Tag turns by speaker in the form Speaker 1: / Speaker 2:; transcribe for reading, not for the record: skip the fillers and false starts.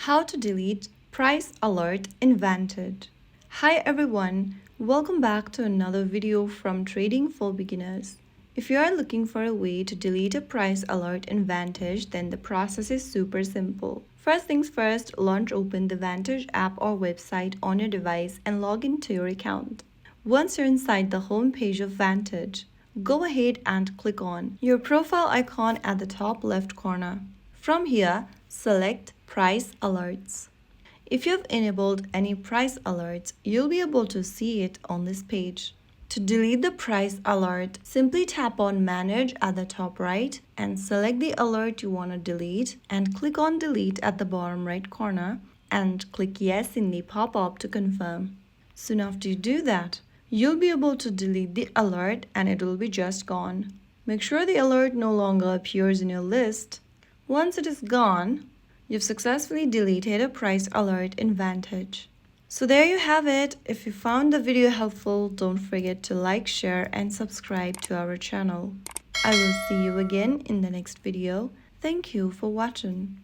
Speaker 1: How to delete price alert in Vantage. Hi everyone, welcome back to another video from Trading for Beginners. If you are looking for a way to delete a price alert in Vantage, then the process is super simple. First things first, launch open the Vantage app or website on your device and log into your account. Once you're inside the home page of Vantage, go ahead and click on your profile icon at the top left corner. From here, select Price Alerts. If you've enabled any price alerts, you'll be able to see it on this page. To delete the price alert, simply tap on Manage at the top right and select the alert you want to delete and click on Delete at the bottom right corner and click Yes in the pop-up to confirm. Soon after you do that, you'll be able to delete the alert and it will be just gone. Make sure the alert no longer appears in your list. Once it is gone, you've successfully deleted a price alert in Vantage. So there you have it. If you found the video helpful, don't forget to like, share and subscribe to our channel. I will see you again in the next video. Thank you for watching.